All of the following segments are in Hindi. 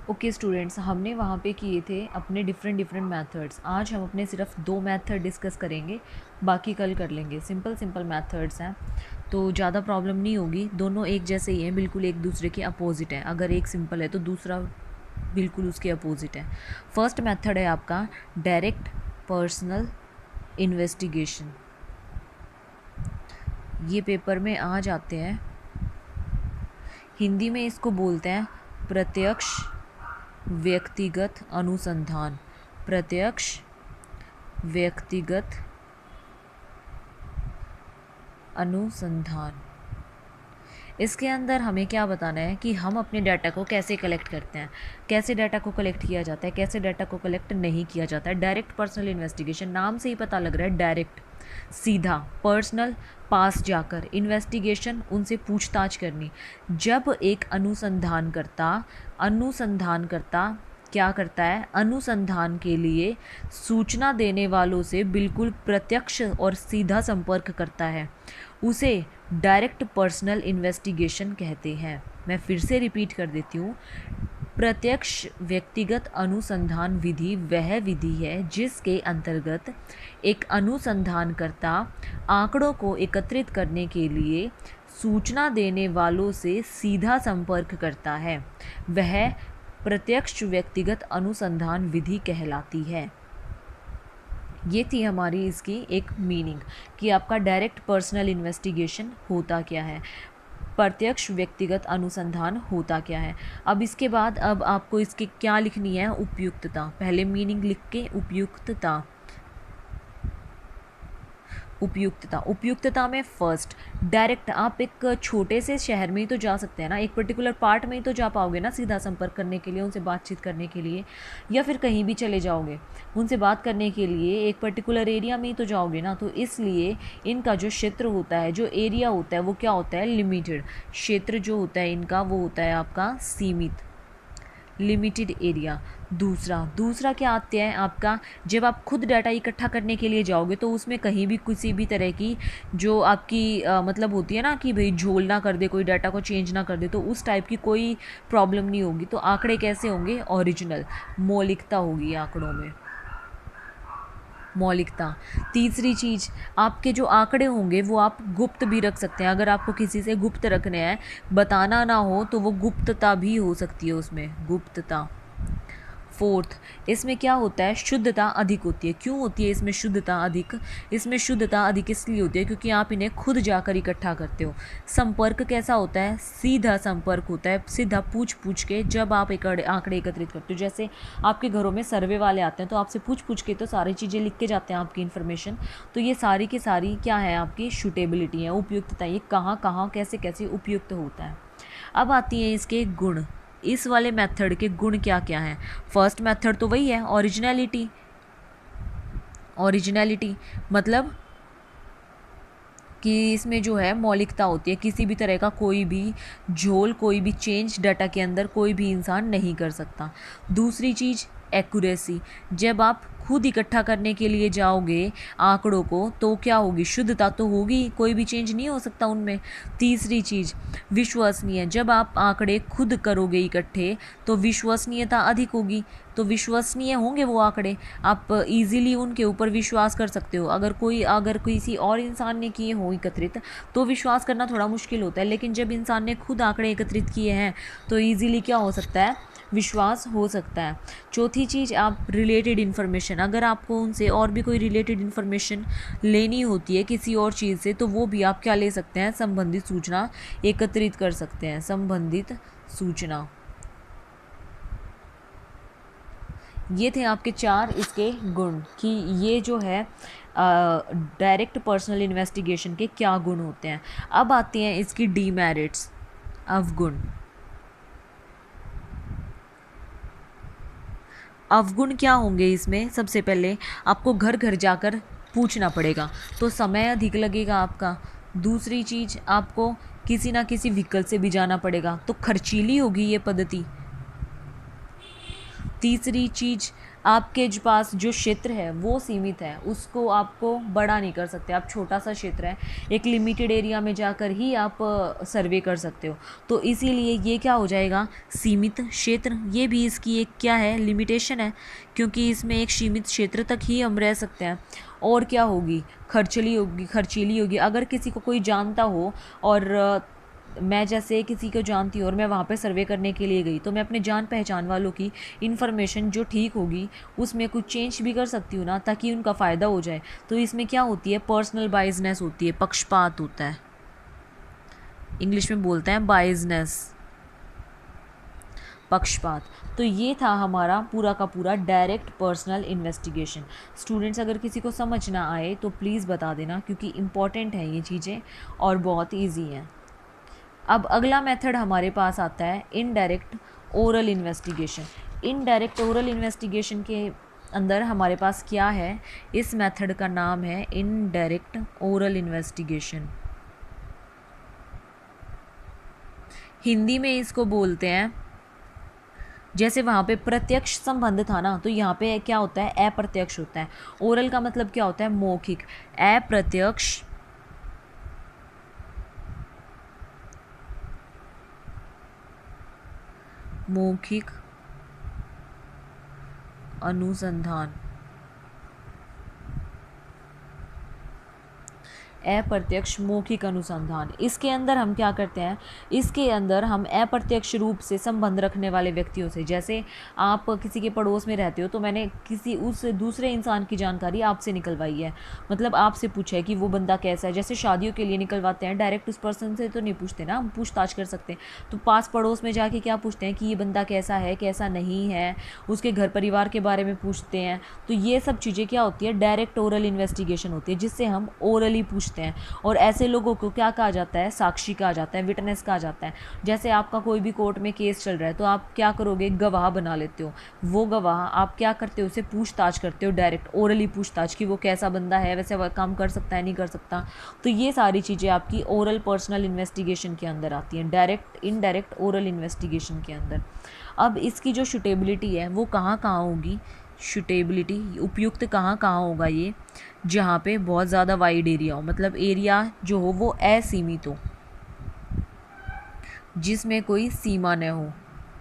ओके स्टूडेंट्स, हमने वहाँ पे किए थे अपने डिफरेंट मेथड्स। आज हम अपने सिर्फ 2 मेथड डिस्कस करेंगे, बाकी कल कर लेंगे। सिंपल मेथड्स हैं तो ज़्यादा प्रॉब्लम नहीं होगी। दोनों एक जैसे ही हैं, बिल्कुल एक दूसरे के अपोजिट हैं। अगर एक सिंपल है तो दूसरा बिल्कुल उसके अपोजिट है। फर्स्ट मेथड है आपका डायरेक्ट पर्सनल इन्वेस्टिगेशन। ये पेपर में आ जाते हैं। हिंदी में इसको बोलते हैं प्रत्यक्ष व्यक्तिगत अनुसंधान। प्रत्यक्ष व्यक्तिगत अनुसंधान। इसके अंदर हमें क्या बताना है कि हम अपने डाटा को कैसे कलेक्ट करते हैं, कैसे डाटा को कलेक्ट किया जाता है, कैसे डाटा को कलेक्ट नहीं किया जाता है। डायरेक्ट पर्सनल इन्वेस्टिगेशन, नाम से ही पता लग रहा है डायरेक्ट, सीधा। पर्सनल, पास जाकर। इन्वेस्टिगेशन, उनसे पूछताछ करनी। जब एक अनुसंधानकर्ता क्या करता है, अनुसंधान के लिए सूचना देने वालों से बिल्कुल प्रत्यक्ष और सीधा संपर्क करता है, उसे डायरेक्ट पर्सनल इन्वेस्टिगेशन कहते हैं। मैं फिर से रिपीट कर देती हूँ। प्रत्यक्ष व्यक्तिगत अनुसंधान विधि वह विधि है जिसके अंतर्गत एक अनुसंधानकर्ता आंकड़ों को एकत्रित करने के लिए सूचना देने वालों से सीधा संपर्क करता है। वह प्रत्यक्ष व्यक्तिगत अनुसंधान विधि कहलाती है। ये थी हमारी इसकी एक मीनिंग कि आपका डायरेक्ट पर्सनल इन्वेस्टिगेशन होता क्या है, प्रत्यक्ष व्यक्तिगत अनुसंधान होता क्या है। अब इसके बाद अब आपको इसकी क्या लिखनी है, उपयुक्तता। पहले मीनिंग लिख के उपयुक्तता। उपयुक्तता में फर्स्ट, डायरेक्ट। आप एक छोटे से शहर में ही तो जा सकते हैं ना, एक पर्टिकुलर पार्ट में ही तो जा पाओगे ना सीधा संपर्क करने के लिए, उनसे बातचीत करने के लिए, या फिर कहीं भी चले जाओगे उनसे बात करने के लिए, एक पर्टिकुलर एरिया में ही तो जाओगे ना। तो इसलिए इनका जो क्षेत्र होता है, जो एरिया होता है, वो क्या होता है, लिमिटेड। क्षेत्र जो होता है इनका वो होता है आपका सीमित, लिमिटेड एरिया। दूसरा क्या आता है आपका, जब आप खुद डाटा इकट्ठा करने के लिए जाओगे तो उसमें कहीं भी किसी भी तरह की जो आपकी मतलब होती है ना कि भाई झोल ना कर दे, कोई डाटा को चेंज ना कर दे, तो उस टाइप की कोई प्रॉब्लम नहीं होगी। तो आंकड़े कैसे होंगे, ओरिजिनल, मौलिकता होगी आंकड़ों में, मौलिकता। तीसरी चीज़, आपके जो आंकड़े होंगे वो आप गुप्त भी रख सकते हैं। अगर आपको किसी से गुप्त रखने हैं, बताना ना हो, तो वो गुप्तता भी हो सकती है, उसमें गुप्तता। फोर्थ, इसमें क्या होता है, शुद्धता अधिक होती है। क्यों होती है इसमें शुद्धता अधिक, इसमें शुद्धता अधिक इसलिए होती है क्योंकि आप इन्हें खुद जाकर इकट्ठा करते हो। संपर्क कैसा होता है, सीधा संपर्क होता है, सीधा पूछ के जब आप आंकड़े एकत्रित करते हो। जैसे आपके घरों में सर्वे वाले आते हैं तो आपसे पूछ के तो सारी चीज़ें लिख के जाते हैं, आपकी इन्फॉर्मेशन। तो ये सारी की सारी क्या है, आपकी सूटेबिलिटी है, उपयुक्तता। ये कहाँ कैसे उपयुक्त होता है। अब आती है इसके गुण। इस वाले मेथड के गुण क्या क्या हैं। फर्स्ट मेथड तो वही है, ओरिजिनलिटी मतलब कि इसमें जो है मौलिकता होती है, किसी भी तरह का कोई भी झोल, कोई भी चेंज डाटा के अंदर कोई भी इंसान नहीं कर सकता। दूसरी चीज़ एक्यूरेसी, जब आप खुद इकट्ठा करने के लिए जाओगे आंकड़ों को तो क्या होगी, शुद्धता तो होगी, कोई भी चेंज नहीं हो सकता उनमें। तीसरी चीज़ विश्वसनीय, जब आप आंकड़े खुद करोगे इकट्ठे तो विश्वसनीयता अधिक होगी, तो विश्वसनीय होंगे वो आंकड़े, आप इजीली उनके ऊपर विश्वास कर सकते हो। अगर किसी और इंसान ने किए हो एकत्रित तो विश्वास करना थोड़ा मुश्किल होता है, लेकिन जब इंसान ने खुद आंकड़े एकत्रित किए हैं तो इजीली क्या हो सकता है, विश्वास हो सकता है। चौथी चीज़, आप रिलेटेड इन्फॉर्मेशन, अगर आपको उनसे और भी कोई रिलेटेड इन्फॉर्मेशन लेनी होती है किसी और चीज़ से, तो वो भी आप क्या ले सकते हैं, संबंधित सूचना एकत्रित कर सकते हैं, संबंधित सूचना। ये थे आपके 4 इसके गुण कि ये जो है डायरेक्ट पर्सनल इन्वेस्टिगेशन के क्या गुण होते हैं। अब आती हैं इसकी डीमेरिट्स, अवगुण। अवगुण क्या होंगे इसमें, सबसे पहले आपको घर घर जाकर पूछना पड़ेगा तो समय अधिक लगेगा आपका। दूसरी चीज़, आपको किसी ना किसी व्हीकल से भी जाना पड़ेगा तो खर्चीली होगी ये पद्धति। तीसरी चीज़, आपके पास जो क्षेत्र है वो सीमित है, उसको आपको बड़ा नहीं कर सकते। आप छोटा सा क्षेत्र है, एक लिमिटेड एरिया में जाकर ही आप सर्वे कर सकते हो। तो इसीलिए ये क्या हो जाएगा, सीमित क्षेत्र। ये भी इसकी एक क्या है, लिमिटेशन है, क्योंकि इसमें एक सीमित क्षेत्र तक ही हम रह सकते हैं। और क्या होगी, खर्चीली होगी। अगर किसी को कोई जानता हो और मैं जैसे किसी को जानती हूँ और मैं वहाँ पे सर्वे करने के लिए गई, तो मैं अपने जान पहचान वालों की इन्फॉर्मेशन जो ठीक होगी उसमें कुछ चेंज भी कर सकती हूँ ना, ताकि उनका फ़ायदा हो जाए। तो इसमें क्या होती है, पर्सनल बाइजनेस होती है, पक्षपात होता है, इंग्लिश में बोलते हैं बाइजनेस, पक्षपात। तो ये था हमारा पूरा का पूरा डायरेक्ट पर्सनल इन्वेस्टिगेशन। स्टूडेंट्स, अगर किसी को समझ ना आए तो प्लीज़ बता देना, क्योंकि इम्पॉर्टेंट है ये चीज़ें और बहुत ईजी हैं। अब अगला मेथड हमारे पास आता है indirect oral investigation. Indirect oral investigation के अंदर हमारे पास क्या है, इस मेथड का नाम है इनडायरेक्ट ओरल इन्वेस्टिगेशन। हिंदी में इसको बोलते हैं, जैसे वहाँ पे प्रत्यक्ष संबंध था ना, तो यहाँ पे क्या होता है, अप्रत्यक्ष होता है। ओरल का मतलब क्या होता है, मौखिक। अप्रत्यक्ष मौखिक अनुसंधान, अप्रत्यक्ष मौखिक अनुसंधान। इसके अंदर हम क्या करते हैं, इसके अंदर हम अप्रत्यक्ष रूप से संबंध रखने वाले व्यक्तियों से, जैसे आप किसी के पड़ोस में रहते हो तो मैंने किसी उस दूसरे इंसान की जानकारी आपसे निकलवाई है, मतलब आपसे पूछा है कि वो बंदा कैसा है। जैसे शादियों के लिए निकलवाते हैं, डायरेक्ट उस पर्सन से तो नहीं पूछते ना, हम पूछताछ कर सकते हैं। तो पास पड़ोस में जाके क्या पूछते हैं कि ये बंदा कैसा है, कैसा नहीं है, उसके घर परिवार के बारे में पूछते हैं। तो ये सब चीज़ें क्या होती है, डायरेक्ट ओरल इन्वेस्टिगेशन होती है, जिससे हम ओरली पूछते हैं। और ऐसे लोगों को क्या कहा जाता है, साक्षी कहा जाता है, विटनेस कहा जाता है। जैसे आपका कोई भी कोर्ट में केस चल रहा है तो आप क्या करोगे, गवाह बना लेते हो। वो गवाह आप क्या करते हो, उसे पूछताछ करते हो, डायरेक्ट ओरली पूछताछ कि वो कैसा बंदा है, वैसे वह काम कर सकता है, नहीं कर सकता। तो ये सारी चीज़ें आपकी ओरल पर्सनल इन्वेस्टिगेशन के अंदर आती हैं, डायरेक्ट इनडायरेक्ट ओरल इन्वेस्टिगेशन के अंदर। अब इसकी जो सुटेबिलिटी है वो कहाँ कहाँ होगी, सुटेबिलिटी उपयुक्त कहाँ कहाँ होगा, ये जहाँ पे बहुत ज़्यादा वाइड एरिया हो, मतलब एरिया जो हो वो असीमित हो, जिसमें कोई सीमा न हो।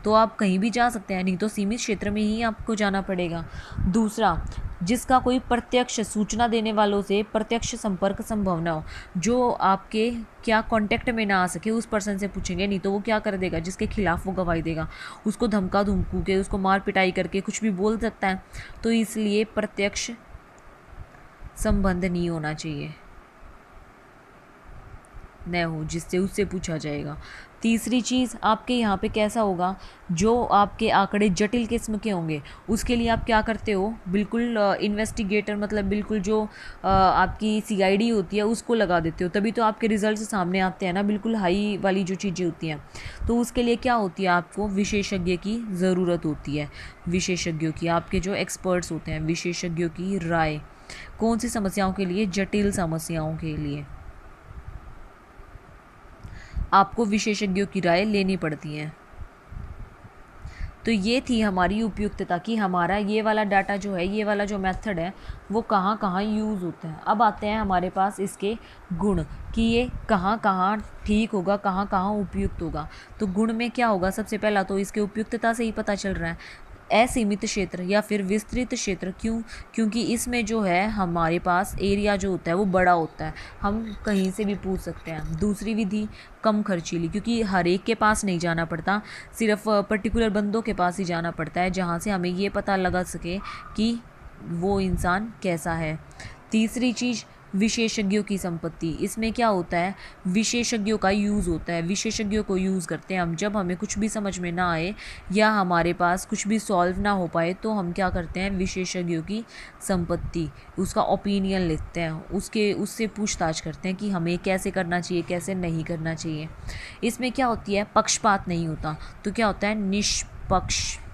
तो आप कहीं भी जा सकते हैं, नहीं तो सीमित क्षेत्र में ही आपको जाना पड़ेगा। दूसरा, जिसका कोई प्रत्यक्ष सूचना देने वालों से प्रत्यक्ष संपर्क संभव ना हो, जो आपके क्या कांटेक्ट में ना आ सके, उस पर्सन से पूछेंगे। नहीं तो वो क्या कर देगा, जिसके खिलाफ वो गवाही देगा उसको धमका धुमकू के, उसको मार पिटाई करके कुछ भी बोल सकता है। तो इसलिए प्रत्यक्ष संबंध नहीं होना चाहिए, न हो जिससे उससे पूछा जाएगा। तीसरी चीज़, आपके यहाँ पे कैसा होगा, जो आपके आंकड़े जटिल किस्म के होंगे उसके लिए आप क्या करते हो, बिल्कुल इन्वेस्टिगेटर, मतलब बिल्कुल जो आपकी सीआईडी होती है उसको लगा देते हो, तभी तो आपके रिजल्ट सामने आते हैं ना, बिल्कुल हाई वाली जो चीज़ें होती हैं। तो उसके लिए क्या होती है, आपको विशेषज्ञ की ज़रूरत होती है, विशेषज्ञों की, आपके जो एक्सपर्ट्स होते हैं, विशेषज्ञों की राय। कौन सी समस्याओं के लिए, जटिल समस्याओं के लिए आपको विशेषज्ञों की राय लेनी पड़ती है। तो ये थी हमारी उपयुक्तता कि हमारा ये वाला डाटा जो है, ये वाला जो मेथड है वो कहाँ कहाँ यूज़ होता है। अब आते हैं हमारे पास इसके गुण, कि ये कहाँ कहाँ ठीक होगा, कहाँ कहाँ उपयुक्त होगा। तो गुण में क्या होगा, सबसे पहला तो इसके उपयुक्तता से ही पता चल रहा है, असीमित क्षेत्र या फिर विस्तृत क्षेत्र। क्यों, क्योंकि इसमें जो है हमारे पास एरिया जो होता है वो बड़ा होता है, हम कहीं से भी पूछ सकते हैं। दूसरी विधि कम खर्चीली, क्योंकि हर एक के पास नहीं जाना पड़ता, सिर्फ पर्टिकुलर बंदों के पास ही जाना पड़ता है, जहाँ से हमें ये पता लगा सके कि वो इंसान कैसा है। तीसरी चीज़, विशेषज्ञों की संपत्ति। इसमें क्या होता है, विशेषज्ञों का यूज़ होता है, विशेषज्ञों को यूज़ करते हैं हम। जब हमें कुछ भी समझ में ना आए या हमारे पास कुछ भी सॉल्व ना हो पाए तो हम क्या करते हैं, विशेषज्ञों की संपत्ति, उसका ओपिनियन लेते हैं, उससे पूछताछ करते हैं कि हमें कैसे करना चाहिए, कैसे नहीं करना चाहिए। इसमें क्या होती है, पक्षपात नहीं होता। तो क्या होता है, निष्पक्षता।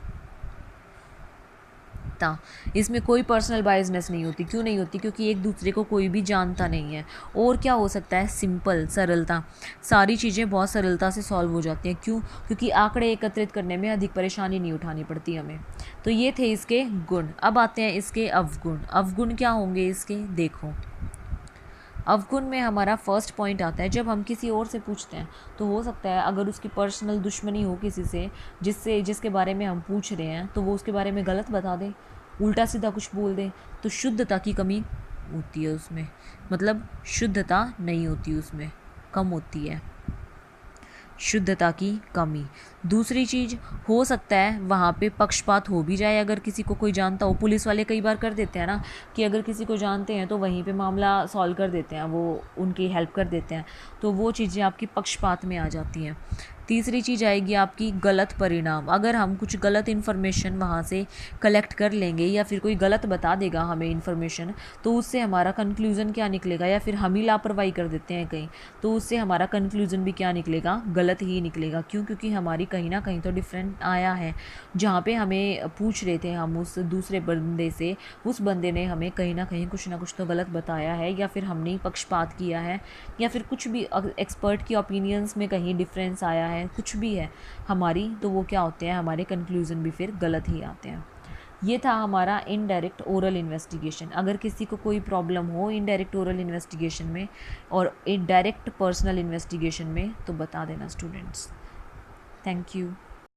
एकता, इसमें कोई पर्सनल बायसनेस नहीं होती। क्यों नहीं होती? क्योंकि एक दूसरे को कोई भी जानता नहीं है। और क्या हो सकता है? सिंपल, सरलता, सारी चीज़ें बहुत सरलता से सॉल्व हो जाती हैं। क्यों? क्योंकि आंकड़े एकत्रित करने में अधिक परेशानी नहीं उठानी पड़ती हमें। तो ये थे इसके गुण। अब आते हैं इसके अवगुण। अवगुण क्या होंगे इसके? देखो, अवगुण में हमारा फर्स्ट पॉइंट आता है, जब हम किसी और से पूछते हैं तो हो सकता है अगर उसकी पर्सनल दुश्मनी हो किसी से, जिसके बारे में हम पूछ रहे हैं, तो वो उसके बारे में गलत बता दे, उल्टा सीधा कुछ बोल दे, तो शुद्धता की कमी होती है उसमें, मतलब शुद्धता नहीं होती उसमें, कम होती है शुद्धता की कमी। दूसरी चीज़, हो सकता है वहाँ पे पक्षपात हो भी जाए, अगर किसी को कोई जानता हो। पुलिस वाले कई बार कर देते हैं ना कि अगर किसी को जानते हैं तो वहीं पे मामला सॉल्व कर देते हैं, वो उनकी हेल्प कर देते हैं, तो वो चीज़ें आपकी पक्षपात में आ जाती हैं। तीसरी चीज़ आएगी आपकी गलत परिणाम। अगर हम कुछ गलत इन्फॉर्मेशन वहाँ से कलेक्ट कर लेंगे या फिर कोई गलत बता देगा हमें इन्फॉर्मेशन, तो उससे हमारा कंक्लूज़न क्या निकलेगा, या फिर हम ही लापरवाही कर देते हैं कहीं, तो उससे हमारा कंक्लूज़न भी क्या निकलेगा? गलत ही निकलेगा। क्यों? क्योंकि हमारी कहीं ना कहीं तो डिफरेंट आया है। जहाँ पे हमें पूछ रहे थे हम उस दूसरे बंदे से, उस बंदे ने हमें कहीं ना कहीं कुछ ना कुछ तो गलत बताया है, या फिर हमने पक्षपात किया है, या फिर कुछ भी एक्सपर्ट की ओपिनियंस में कहीं डिफरेंस आया है, कुछ भी है हमारी, तो वो क्या होते हैं? हमारे कंक्लूज़न भी फिर गलत ही आते हैं। ये था हमारा इनडायरेक्ट ओरल इन्वेस्टिगेशन। अगर किसी को कोई प्रॉब्लम हो इनडायरेक्ट ओरल इन्वेस्टिगेशन में और डायरेक्ट पर्सनल इन्वेस्टिगेशन में, तो बता देना स्टूडेंट्स। Thank you.